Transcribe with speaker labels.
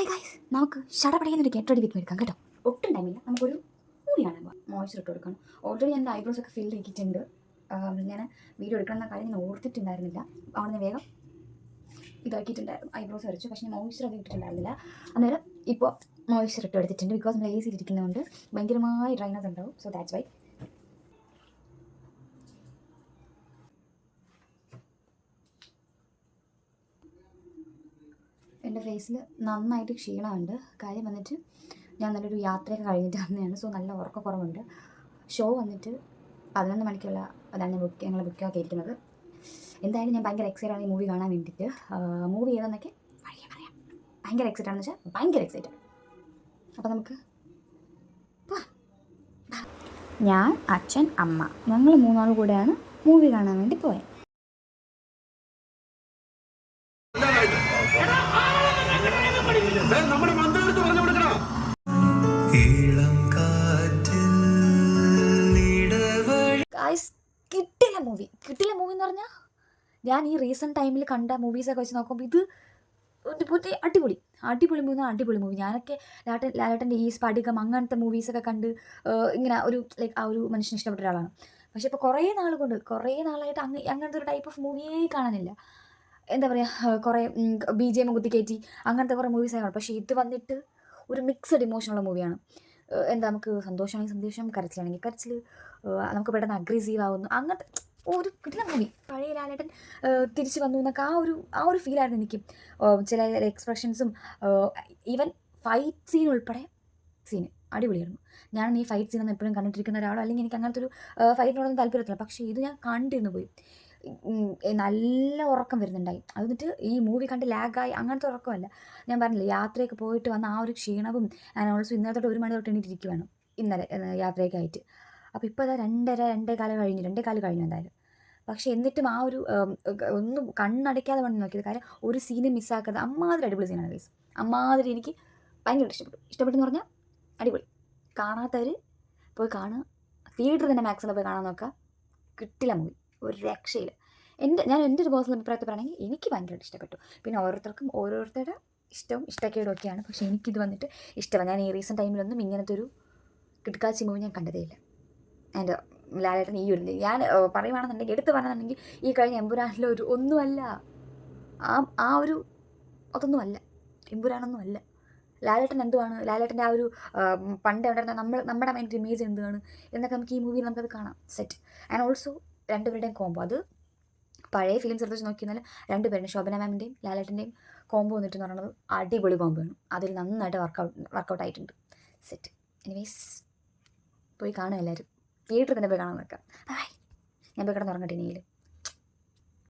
Speaker 1: Hi guys, നമുക്ക് ഷടപടയുന്നൊരു get ready with എടുക്കാം കേട്ടോ. ഒട്ടും ടൈമില്ല, നമുക്കൊരു മൂവി കാണാൻ പോകാം. മോയ്സ്ചർ ഇട്ട് കൊടുക്കണം. ഓൾറെഡി എൻ്റെ ഐബ്രോസ് ഒക്കെ ഫിൽ ചെയ്തിട്ടുണ്ട്. ഞാൻ വീഡിയോ എടുക്കണം എന്ന കാര്യം ഞാൻ ഓർത്തിട്ടുണ്ടായിരുന്നില്ല. അവിടെ നിന്ന് വേഗം ഇതാക്കിയിട്ടുണ്ടായിരുന്നു, ഐബ്രോസ് വരച്ചു. പക്ഷേ ഞാൻ മോയ്സ്ചർ ഒക്കെ ഇട്ടിട്ടുണ്ടായിരുന്നില്ല. അന്നേരം ഇപ്പോൾ മോയ്സ്ചർ ഇട്ട് എടുത്തിട്ടുണ്ട്. ബിക്കോസ് നമ്മൾ AC ഇരിക്കുന്നതുകൊണ്ട് ഭയങ്കരമായി ഡ്രൈനസ് ഉണ്ടാവും. So that's why. എൻ്റെ ഫേസിൽ നന്നായിട്ട് ക്ഷീണമുണ്ട്. കാര്യം വന്നിട്ട് ഞാൻ നല്ലൊരു യാത്രയൊക്കെ കഴിഞ്ഞിട്ട് വന്നതാണ്. സോ നല്ല ഉറക്കക്കുറവുണ്ട്. ഷോ വന്നിട്ട് 11 മണിക്കുള്ള അതാണ് ഞങ്ങൾ ബുക്കൊക്കെ ഇരിക്കുന്നത്. എന്തായാലും ഞാൻ ഭയങ്കര എക്സൈറ്റഡ് ആണ് ഈ മൂവി കാണാൻ വേണ്ടിയിട്ട്. മൂവി ഏതെന്നൊക്കെ വഴിയെ പറയാം. ഭയങ്കര എക്സൈറ്റഡ് ആണെന്ന് വെച്ചാൽ ഭയങ്കര എക്സൈറ്റഡ്. അപ്പോൾ നമുക്ക് ഞാൻ, അച്ഛൻ, അമ്മ, ഞങ്ങൾ മൂന്നാളും കൂടെയാണ് മൂവി കാണാൻ വേണ്ടി പോയത്. കിട്ടില്ല മൂവി എന്ന് പറഞ്ഞാൽ ഞാൻ ഈ റീസെൻറ്റ് ടൈമിൽ കണ്ട മൂവീസൊക്കെ വെച്ച് നോക്കുമ്പോൾ ഇത് അടിപൊളി മൂവി. ഞാനൊക്കെ ലാലേട്ടൻ്റെ ഈ സ്ഫടികം അങ്ങനത്തെ മൂവീസൊക്കെ കണ്ട് ഇങ്ങനെ ഒരു ലൈക്ക് ആ ഒരു മനുഷ്യന് ഇഷ്ടപ്പെട്ട ഒരാളാണ്. പക്ഷേ ഇപ്പോൾ കുറേ നാളായിട്ട് അങ്ങനത്തെ ഒരു ടൈപ്പ് ഓഫ് മൂവിയേ കാണാനില്ല. എന്താ പറയുക, കുറേ BGM കുത്തിക്കയറ്റി അങ്ങനത്തെ കുറേ മൂവീസൊക്കെ കാണും. പക്ഷേ ഇത് വന്നിട്ട് ഒരു മിക്സഡ് ഇമോഷനുള്ള മൂവിയാണ്. എന്താ, നമുക്ക് സന്തോഷമാണെങ്കിൽ സന്തോഷം, കരച്ചിലാണെങ്കിൽ കരച്ചിൽ, നമുക്ക് പെട്ടെന്ന് അഗ്രസീവ് ആവുന്നു, അങ്ങനത്തെ ഒരു കിട്ടില്ല മൂവി. പഴയ ലാലേട്ടൻ തിരിച്ച് വന്നു എന്നൊക്കെ ആ ഒരു ഫീലായിരുന്നു എനിക്ക്. ചില എക്സ്പ്രഷൻസും ഈവൻ ഫൈറ്റ് സീൻ ഉൾപ്പെടെ അടിപൊളിയായിരുന്നു. ഞാൻ ഈ ഫൈറ്റ് സീനൊന്നും എപ്പോഴും കണ്ടിട്ടിരിക്കുന്ന ഒരാളോ അല്ലെങ്കിൽ എനിക്ക് അങ്ങനത്തെ ഒരു ഫൈറ്റിനോടൊന്നും താല്പര്യത്തില്ല. പക്ഷേ ഇത് ഞാൻ കണ്ടിരുന്നു പോയി. നല്ല ഉറക്കം വരുന്നുണ്ടായി. അത് എന്നിട്ട് ഈ മൂവി കണ്ട് ലാഗായി അങ്ങനത്തെ ഉറക്കമല്ല. ഞാൻ പറഞ്ഞില്ലേ, യാത്രയൊക്കെ പോയിട്ട് വന്ന ആ ഒരു ക്ഷീണവും ഞാൻ ഓൾസോ ഇന്നലെ തൊട്ട് 1 മണി തൊട്ട് എണീറ്റിരിക്കുവാണ് ഇന്നലെ യാത്രയൊക്കെ ആയിട്ട്. അപ്പോൾ ഇപ്പോൾ അതാ 2:30 കഴിഞ്ഞു എന്തായാലും. പക്ഷേ എന്നിട്ടും ആ ഒരു ഒന്നും കണ്ണടയ്ക്കാതെ വന്ന് നോക്കിയത്. കാര്യം ഒരു സീനും മിസ്സാക്കാതെ അമ്മാതിരി അടിപൊളി സീനാണ് ഗൈസ്. അമ്മാതിരി എനിക്ക് ഭയങ്കര ഇഷ്ടപ്പെട്ടു എന്ന് പറഞ്ഞാൽ അടിപൊളി. കാണാത്തവർ പോയി കാണുക. തിയേറ്ററിൽ തന്നെ മാക്സിമം പോയി കാണാൻ നോക്കുക. കിട്ടില്ല മൂവി, ഒരു രക്ഷയില്ല. ഞാൻ എൻ്റെ ഒരു പേഴ്സണൽ അഭിപ്രായത്തിൽ പറയുകയാണെങ്കിൽ എനിക്ക് ഭയങ്കരമായിട്ട് ഇഷ്ടപ്പെട്ടു. പിന്നെ ഓരോരുത്തർക്കും ഓരോരുത്തരുടെ ഇഷ്ടവും ഇഷ്ടക്കേടും ഒക്കെയാണ്. പക്ഷേ എനിക്കിത് വന്നിട്ട് ഇഷ്ടമാണ്. ഞാൻ ഈ റീസെൻറ്റ് ടൈമിലൊന്നും ഇങ്ങനത്തെ ഒരു കിടക്കാച്ചി മൂവി ഞാൻ കണ്ടതേ ഇല്ല. എൻ്റെ ലാലേട്ടൻ ഈ ഒരു ഞാൻ പറയുവാണെന്നുണ്ടെങ്കിൽ എടുത്ത് പറയുകയാണെന്നുണ്ടെങ്കിൽ ഈ കഴിഞ്ഞ എമ്പുരാനിലെ ഒരു ഒന്നുമല്ല, ആ ഒരു അതൊന്നുമല്ല, എമ്പുരാനൊന്നുമല്ല. ലാലേട്ടൻ എന്തുവാണ്, ലാലേട്ടൻ്റെ ആ ഒരു പണ്ട് ഉണ്ടായിരുന്ന നമ്മുടെ മൈൻഡ് ഇമേജ് എന്താണ് എന്നൊക്കെ നമുക്ക് ഈ മൂവിയിൽ നമുക്കത് കാണാം. സെറ്റ്. ആൻഡ് ഓൾസോ രണ്ടുപേരുടെയും കോംബോ, അത് പഴയ ഫിലിംസ് എടുത്ത് വെച്ച് നോക്കിയാൽ രണ്ടുപേരുടെയും ശോഭന മാമിൻ്റെയും ലാലേട്ടൻ്റെയും കോംബോ വന്നിട്ട് എന്ന് പറയുന്നത് അടിപൊളി കോംബോ ആണ്. അതിൽ നന്നായിട്ട് വർക്കൗട്ട് ആയിട്ടുണ്ട്. സെറ്റ്. എനിവേസ് പോയി കാണുക എല്ലാവരും. തിയേറ്ററിൽ തന്നെ പോയി കാണാൻ നോക്കാം. ബൈ. ഞാൻ പോയി കിടന്നുറങ്ങട്ടെ ഇനിയിൽ.